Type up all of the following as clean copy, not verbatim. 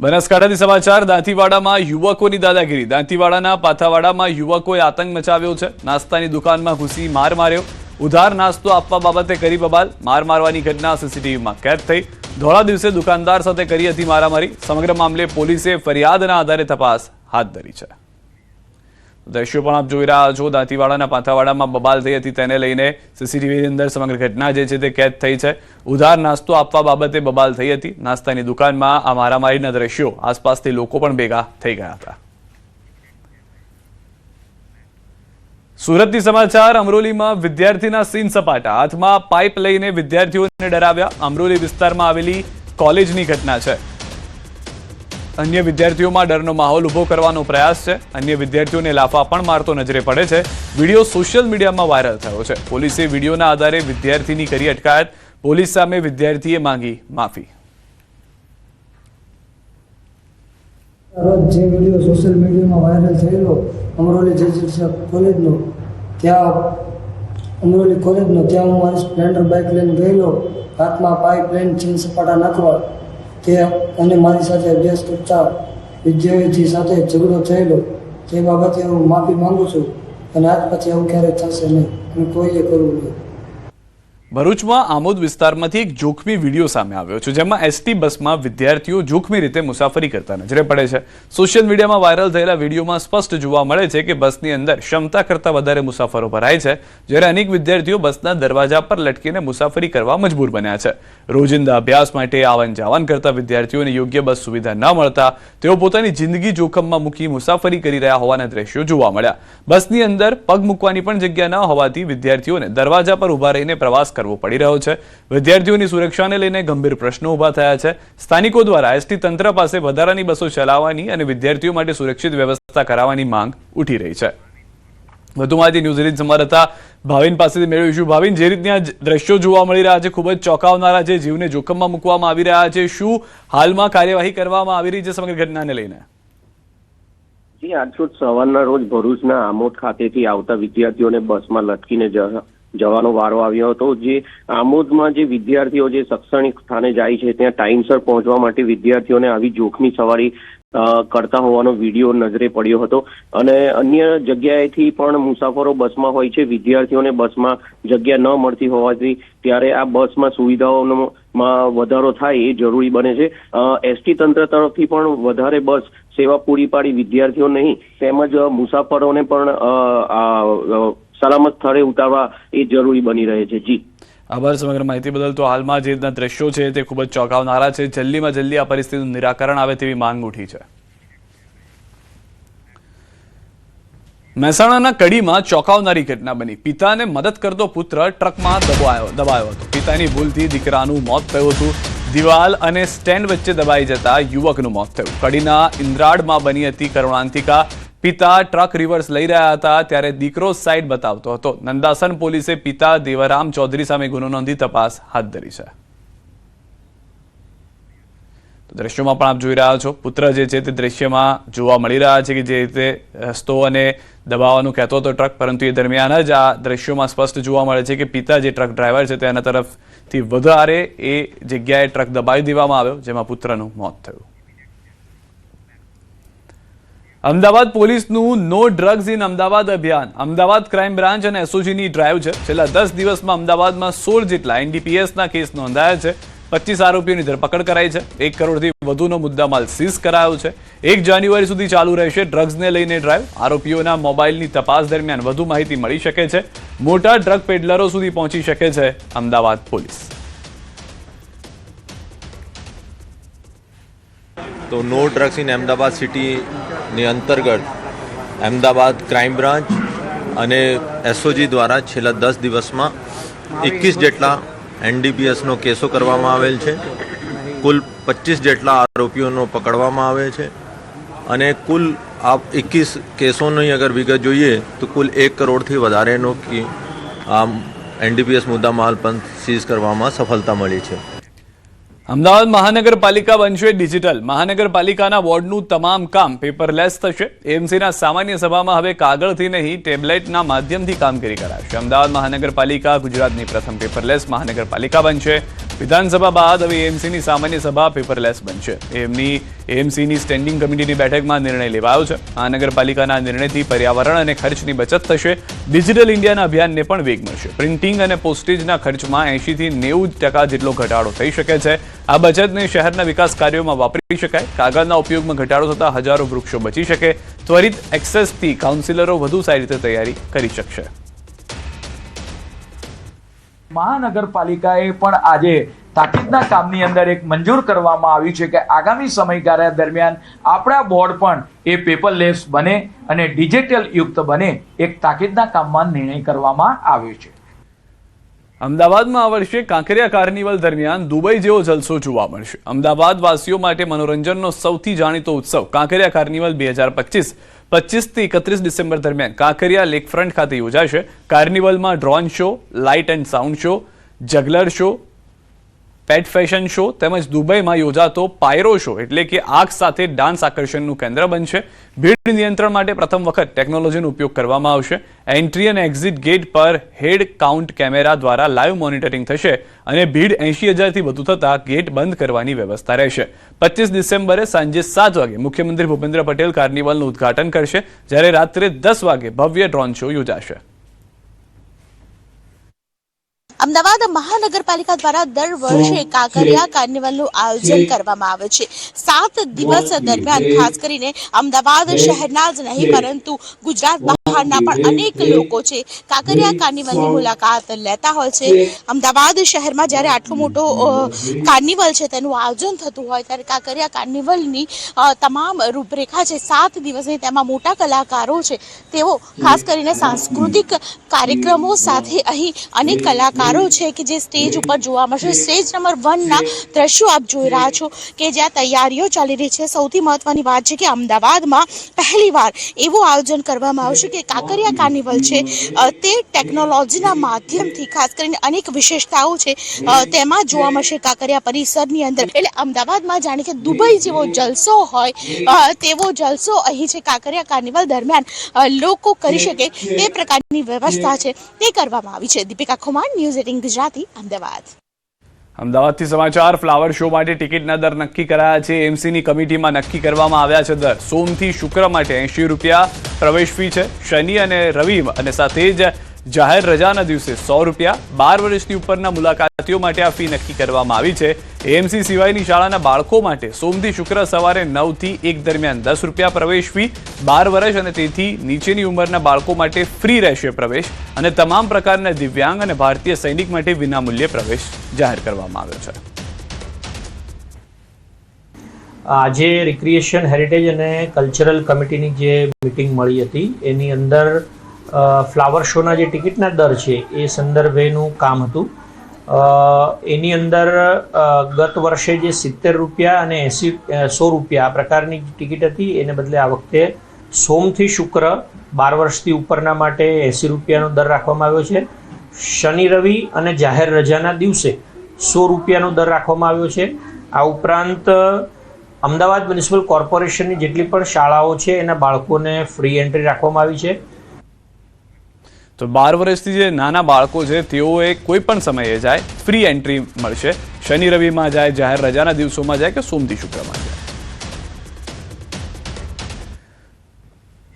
બનાસકાંઠાથી સમાચાર દાંતીવાડામાં યુવકોની દાદાગીરી દાંતીવાડાના પાથાવાડામાં યુવકોએ આતંક મચાવ્યો છે। નાસ્તાની દુકાનમાં ઘૂસી માર માર્યો। ઉધાર નાસ્તો આપવા બાબતે કરી બબાલ। માર મારવાની ઘટના સીસીટીવીમાં કેદ થઈ। ધોળા દિવસે દુકાનદાર સાથે કરી હતી મારામારી। સમગ્ર મામલે પોલીસે ફરિયાદના આધારે તપાસ હાથ ધરી છે। દ્રશ્યો પણ આપ જોઈ રહ્યા છો। દાંતીવાડાના પાથાવાડામાં બબાલ થઈ હતી, તેને લઈને સીસીટીવીની અંદર સમગ્ર ઘટના જે છે તે કેદ થઈ છે। ઉધાર નાસ્તો આપવા બાબતે બબાલ થઈ હતી। નાસ્તાની દુકાનમાં આ મારામારીના દ્રશ્યો આસપાસથી લોકો પણ ભેગા થઈ ગયા હતા। સુરતથી સમાચાર અમરોલીમાં વિદ્યાર્થીના સીન સપાટા। હાથમાં પાઇપ લઈને વિદ્યાર્થીઓને ડરાવ્યા। અમરોલી વિસ્તારમાં આવેલી કોલેજની ઘટના છે। અન્ય વિદ્યાર્થીઓમાં ડરનો માહોલ ઉભો કરવાનો પ્રયાસ છે। અન્ય વિદ્યાર્થીઓને લાફા પણ મારતો નજરે પડે છે। વિડીયો સોશિયલ મીડિયામાં વાયરલ થયો છે। પોલીસે વિડીયોના આધારે વિદ્યાર્થીની કરી અટકાયત। પોલીસ સામે વિદ્યાર્થીએ માંગી માફી। રોજ જે વિડીયો સોશિયલ મીડિયામાં વાયરલ થયેલો અમરોલી જે કોલેજનો, ત્યાં અમરોલી કોલેજનો, ત્યાં હું મારી સ્પ્લેન્ડર બાઇક લઈને ગયેલો, હાથમાં પાઇપ લઈને છીન સપાટા નાખવા તે અને મારી સાથે અભ્યાસ કરતા વિદ્યાર્થી સાથે ઝઘડો થયેલો। તે બાબતે હું માફી માંગુ છું અને આજ પછી આવું ક્યારેય થશે નહીં અને કોઈએ કરવું નહીં। ભરૂચમાં આમોદ વિસ્તારમાંથી એક જોખમી વિડીયો સામે આવ્યો છે, જેમાં એસટી બસમાં વિદ્યાર્થીઓ જોખમી રીતે મુસાફરી કરતા નજરે પડે છે। સોશિયલ મીડિયામાં વાયરલ થયેલા વિડીયોમાં સ્પષ્ટ જોવા મળે છે કે બસની અંદર ક્ષમતા કરતાં વધારે મુસાફરો ભરાય છે, જ્યારે અનેક વિદ્યાર્થીઓ બસના દરવાજા પર લટકીને મુસાફરી કરવા મજબૂર બન્યા છે। રોજિંદા અભ્યાસ માટે આવન જાવન કરતા વિદ્યાર્થીઓને યોગ્ય બસ સુવિધા ન મળતા તેઓ પોતાની જિંદગી જોખમમાં મૂકી મુસાફરી કરી રહ્યા હોવાના દ્રશ્યો જોવા મળ્યા। બસની અંદર પગ મૂકવાની પણ જગ્યા ન હોવાથી વિદ્યાર્થીઓને દરવાજા પર ઉભા રહીને પ્રવાસ કરવો પડી રહ્યો છે। વિદ્યાર્થીઓની સુરક્ષાને લઈને ગંભીર પ્રશ્નો ઉભા થયા છે। સ્થાનિકો દ્વારા એસટી તંત્ર પાસે વધારાની બસો ચલાવવાની અને વિદ્યાર્થીઓ માટે સુરક્ષિત વ્યવસ્થા કરાવવાની માંગ ઉઠી રહી છે। વધુ માહિતી ન્યૂઝ 18 સંવાદદાતા ભાવિન પાસેથી મેળવીશું। ભાવિન, જે રીતના દ્રશ્યો જોવા મળી રહ્યા છે ખૂબ જ ચોંકાવનારા છે, જીવને જોખમમાં મૂકવામાં આવી રહ્યા છે, શું હાલમાં કાર્યવાહી કરવામાં આવી રહી છે સમગ્ર ઘટનાને લઈને? જી, આજ રોજ સવારના રોજ ભરૂચના આમોદ ખાતેથી આવતા વિદ્યાર્થીઓને બસમાં લટકીને જવાનો વારો આવ્યો હતો। જે આમોદમાં જે વિદ્યાર્થીઓ જે શૈક્ષણિક સ્થાને જાય છે ત્યાં ટાઈમસર પહોંચવા માટે વિદ્યાર્થીઓને આવી જોખમી સવારી કરતા હોવાનો વિડીયો નજરે પડ્યો હતો અને અન્ય જગ્યાએથી પણ મુસાફરો બસમાં હોય છે। વિદ્યાર્થીઓને બસમાં જગ્યા ન મળતી હોવાથી ત્યારે આ બસમાં સુવિધાઓમાં વધારો થાય એ જરૂરી બને છે। એસટી તંત્ર તરફથી પણ વધારે બસ સેવા પૂરી પાડી વિદ્યાર્થીઓ નહીં તેમજ મુસાફરોને પણ સલામત સ્થળે ઉતારવા એ જરૂરી બની રહે છે। જી, આભાર સમગ્ર માહિતી બદલ। તો હાલમાં જે રીતના દ્રશ્યો છે તે ખૂબ જ ચોંકાવનારા છે। જલ્દીમાં જલ્દી આ પરિસ્થિતિનું નિરાકરણ આવે તેવી માંગ ઉઠી છે। મહેસાણાના કડીમાં ચોંકાવનારી ઘટના બની। પિતાને મદદ કરતો પુત્ર ટ્રકમાં દબાયો હતો। પિતાની ભૂલથી દીકરાનું મોત થયું હતું। દિવાલ અને સ્ટેન્ડ વચ્ચે દબાઈ જતા યુવકનું મોત થયું। કડીના ઇન્દ્રાડમાં બની હતી કરુણાંતિકા। પિતા ટ્રક રિવર્સ લઈ રહ્યા હતા ત્યારે દીકરો સાઈડ બતાવતો હતો। નંદાસન પોલીસે પિતા દેવરામ ચૌધરી સામે ગુનો નોંધી તપાસ હાથ ધરી છે। દ્રશ્યોમાં પણ આપ જોઈ રહ્યા છો, પુત્ર જે છે તે દ્રશ્યમાં જોવા મળી રહ્યા છે કે જે રીતે રસ્તો અને દબાવવાનું કહેતો હતો ટ્રક, પરંતુ એ દરમિયાન જ આ દ્રશ્યોમાં સ્પષ્ટ જોવા મળે છે કે પિતા જે ટ્રક ડ્રાઈવર છે તેના તરફથી વધારે એ જગ્યાએ ટ્રક દબાવી દેવામાં આવ્યો, જેમાં પુત્રનું મોત થયું। અમદાવાદ પોલીસનું નો ડ્રગ્સ ઇન અમદાવાદ અભિયાન। અમદાવાદ ક્રાઇમ બ્રાન્ચ અને એસઓજીની ડ્રાઈવ છે। છેલ્લા 10 દિવસમાં અમદાવાદમાં 16 જેટલા એનડીપીએસના કેસ નોંધાયા છે। 25 આરોપીઓની ધરપકડ કરાઈ છે। 1 કરોડથી વધુનો મુદ્દામાલ સીઝ કરાયો છે। 1 જાન્યુઆરી સુધી ચાલુ રહેશે ડ્રગ્સને લઈને ડ્રાઈવ। આરોપીઓના મોબાઈલની તપાસ દરમિયાન વધુ માહિતી મળી શકે છે। મોટા ડ્રગ પેડલરો સુધી પહોંચી શકે છે અમદાવાદ પોલીસ। તો નો ડ્રગ્સ ઇન અમદાવાદ સિટીની અંતર્ગત અમદાવાદ ક્રાઇમ બ્રાન્ચ અને એસઓજી દ્વારા છેલ્લા 10 દિવસમાં 21 જેટલા એનડીપીએસનો કેસો કરવામાં આવેલ છે। કુલ 25 જેટલા આરોપીઓનો પકડવામાં આવે છે અને કુલ આ 21 કેસોની અગર વિગત જોઈએ તો કુલ 1 કરોડથી વધારેનો એનડીપીએસ મુદ્દામાલ પણ સીઝ કરવામાં સફળતા મળી છે। અમદાવાદ મહાનગરપાલિકા બનશે ડિજિટલ. મહાનગરપાલિકાના વોર્ડનું તમામ કામ પેપરલેસ થશે. એએમસીના સામાન્ય સભામાં હવે કાગળથી નહીં ટેબ્લેટના માધ્યમથી કામગીરી કરાશે. અમદાવાદ મહાનગરપાલિકા ગુજરાતની પ્રથમ પેપરલેસ મહાનગરપાલિકા બનશે. વિધાનસભા બાદ હવે એએમસીની સામાન્ય સભા પેપરલેસ બનશે. એએમસીની સ્ટેન્ડિંગ કમિટીની બેઠકમાં નિર્ણય લેવાયો છે. મહાનગરપાલિકાના નિર્ણયથી પર્યાવરણ અને ખર્ચની બચત થશે. ડિજિટલ ઇન્ડિયાના અભિયાનને પણ વેગ મળશે. પ્રિન્ટિંગ અને પોસ્ટેજના ખર્ચમાં 80 થી 90% જેટલો ઘટાડો થઈ શકે છે. આ બચતને શહેરના વિકાસ કાર્યોમાં વાપરી શકાય. કાગળના ઉપયોગમાં ઘટાડો થતાં હજારો વૃક્ષો બચી શકે. ત્વરિત એક્સેસથી કાઉન્સિલરો વધુ સારી રીતે તૈયારી કરી શકશે. મહાનગરપાલિકાએ પણ આજે તાકીદના કામની અંદર એક મંજૂર કરવામાં આવ્યું છે કે આગામી સમયગાળા દરમિયાન આપણા બોર્ડ પણ એ પેપરલેસ બને અને ડિજિટલ યુક્ત બને એક તાકીદના કામમાં નિર્ણય કરવામાં આવ્યો છે. અમદાવાદમાં આ વર્ષે કાંકરિયા કાર્નિવલ દરમિયાન દુબઈ જેવો જલસો જોવા મળશે. અમદાવાદ વાસીઓ માટે મનોરંજનનો સૌથી જાણીતો ઉત્સવ કાંકરિયા કાર્નિવલ 2025 25 થી 31 ડિસેમ્બર દરમિયાન કાંકરિયા લેકફ્રન્ટ ખાતે યોજાશે. કાર્નિવલમાં drone show, light and sound show, juggler show, pet fashion show તેમજ દુબઈમાં યોજાતો પાયરો શો એટલે કે આગ સાથે ડાન્સ આકર્ષણનું કેન્દ્ર બનશે. ભીડ નિયંત્રણ માટે પ્રથમ વખત ટેકનોલોજીનો ઉપયોગ કરવામાં આવશે. એન્ટ્રી અને એક્ઝિટ ગેટ પર હેડ કાઉન્ટ કેમેરા દ્વારા લાઈવ મોનિટરિંગ થશે અને ભીડ 80,000 થી વધુ થતા ગેટ બંધ કરવાની વ્યવસ્થા રહેશે. 25 ડિસેમ્બરે સાંજે 7 વાગે મુખ્યમંત્રી ભૂપેન્દ્ર પટેલ કાર્નિવલનું ઉદ્ઘાટન કરશે, જ્યારે રાત્રે 10 વાગે ભવ્ય ડ્રોન શો યોજાશે. અમદાવાદ મહાનગરપાલિકા દ્વારા દર વર્ષે કાંકરિયા કાર્નિવલનું આયોજન કરવામાં આવે છે. 7 દિવસ દરમિયાન ખાસ કરીને અમદાવાદ શહેરના જ નહીં પરંતુ ગુજરાત બહારના પણ અનેક લોકો છે કાંકરિયા કાર્નિવલની મુલાકાત લેતા હોય છે. અમદાવાદ શહેરમાં જ્યારે આટલો મોટો કાર્નિવલ છે તેનું આયોજન થતું હોય ત્યારે કાંકરિયા કાર્નિવલની તમામ રૂપરેખા છે 7 દિવસની, તેમાં મોટા કલાકારો છે તેઓ ખાસ કરીને સાંસ્કૃતિક કાર્યક્રમો સાથે અહીં અનેક કલાકારો છે કે જે સ્ટેજ ઉપર જોવા મળશે. સ્ટેજ નંબર 1 ના દ્રશ્યો આપ જોઈ રહ્યા છો કે જ્યાં તૈયારીઓ ચાલી રહી છે. સૌથી મહત્વની વાત છે કે અમદાવાદમાં પહેલીવાર એવું આયોજન કરવામાં આવશે કે કાંકરિયા કાર્નિવલ છે તે ટેકનોલોજીના માધ્યમથી ખાસ કરીને અનેક વિશેષતાઓ છે તેમાં જોવા મળશે કાંકરિયા પરિસરની અંદર. એટલે અમદાવાદમાં જાણે કે દુબઈ જેવો જલસો હોય તેવો જલસો અહીં છે કાંકરિયા કાર્નિવલ દરમિયાન લોકો કરી શકે તે પ્રકારની વ્યવસ્થા છે તે કરવામાં આવી છે. દીપિકા ખુમાર, ન્યૂઝ 18 ગુજરાતી, અમદાવાદ. અમદાવાદથી સમાચાર. ફ્લાવર શો માટે ટિકિટના દર નક્કી કરાયા છે. એએમસીની કમિટીમાં નક્કી કરવામાં આવ્યા છે દર. સોમથી શુક્ર માટે 80 રૂપિયા પ્રવેશ ફી છે. શનિ અને રવિ અને સાથે જ જાહેર રજાના દિવસે 100 રૂપિયા. 12 વર્ષથી ઉપરના મુલાકાતીઓ માટે આ ફી નક્કી કરવામાં આવી છે. એએમસી સિવાયની શાળાના બાળકો માટે સોમથી શુક્ર સવારે 9 થી 1 દરમિયાન 10 રૂપિયા પ્રવેશ ફી. 12 વર્ષ અને તેથી નીચેની ઉંમરના બાળકો માટે ફ્રી રહેશે પ્રવેશ અને તમામ પ્રકારના દિવ્યાંગ અને ભારતીય સૈનિક માટે વિનામૂલ્યે પ્રવેશ જાહેર કરવામાં આવ્યો છે. આજે રિક્રિએશન, હેરિટેજ અને કલ્ચરલ કમિટીની જે મિટિંગ મળી હતી એની અંદર ફ્લાવર શોના જે ટિકિટના દર છે એ સંદર્ભેનું કામ હતું. એની અંદર ગત વર્ષે જે 70 રૂપિયા અને 100 રૂપિયા આ પ્રકારની ટિકિટ હતી એને બદલે આ વખતે સોમથી શુક્ર 12 વર્ષથી ઉપરના માટે 80 રૂપિયાનો દર રાખવામાં આવ્યો છે. શનિ રવિ અને જાહેર રજાના દિવસે 100 રૂપિયાનો દર રાખવામાં આવ્યો છે. આ ઉપરાંત અમદાવાદ મ્યુનિસિપલ કોર્પોરેશનની જેટલી પણ શાળાઓ છે એના બાળકોને ફ્રી એન્ટ્રી રાખવામાં આવી છે. તો 12 વર્ષથી જે નાના બાળકો છે તેઓએ કોઈ પણ સમયે જાય ફ્રી એન્ટ્રી મળશે. શનિ રવિમાં જાય, જાહેર રજાના દિવસોમાં જાય કે સોમથી શુક્રમાં જાય.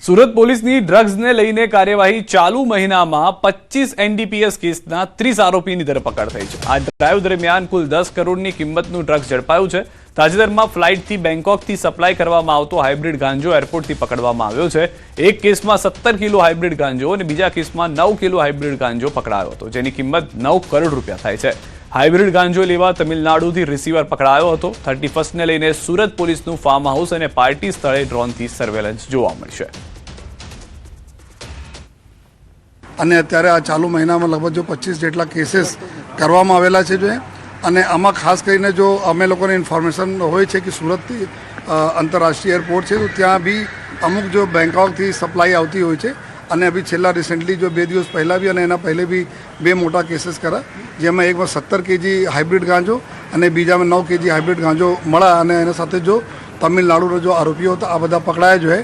સુરત પોલીસની ડ્રગ્સને લઈને કાર્યવાહી. ચાલુ મહિનામાં 25 એનડીપીએસ કેસના 30 આરોપીની ધરપકડ થઈ છે. આ ડ્રાઈવ દરમિયાન કુલ 10 કરોડની કિંમતનું ડ્રગ્સ ઝડપાયું છે. તાજેતરમાં ફ્લાઇટથી બેંકોકથી સપ્લાય કરવામાં આવતો હાઇબ્રિડ ગાંજો એરપોર્ટથી પકડવામાં આવ્યો છે. એક કેસમાં 17 કિલો હાઇબ્રિડ ગાંજો અને બીજા કેસમાં 9 કિલો હાઇબ્રિડ ગાંજો પકડાયો હતો, જેની કિંમત 9 કરોડ રૂપિયા થાય છે. હાઇબ્રિડ ગાંજો લેવા તમિલનાડુથી રિસીવર પકડાયો હતો. 31ને લઈને સુરત પોલીસનું ફાર્મ હાઉસ અને પાર્ટી સ્થળે ડ્રોનથી સર્વેલન્સ જોવા મળશે. અને અત્યારે આ ચાલુ મહિનામાં લગભગ જો 25 જેટલા કેસીસ કરવામાં આવેલા છે જો અને આમાં ખાસ કરીને જો અમે લોકોને ઇન્ફોર્મેશન હોય છે કે સુરતથી આંતરરાષ્ટ્રીય એરપોર્ટ છે તો ત્યાં બી અમુક જો બેંકોકથી સપ્લાય આવતી હોય છે અને અભી છેલ્લા રિસેન્ટલી જો 2 દિવસ પહેલાં બી અને એના પહેલે બી 2 મોટા કેસીસ કર્યા, જેમાં એકમાં 17 kg હાઇબ્રિડ ગાંજો અને બીજામાં 9 kg હાઇબ્રિડ ગાંજો મળ્યા અને એના સાથે જો તમિલનાડુના જો આરોપીઓ હતા આ બધા પકડાયા જો હે.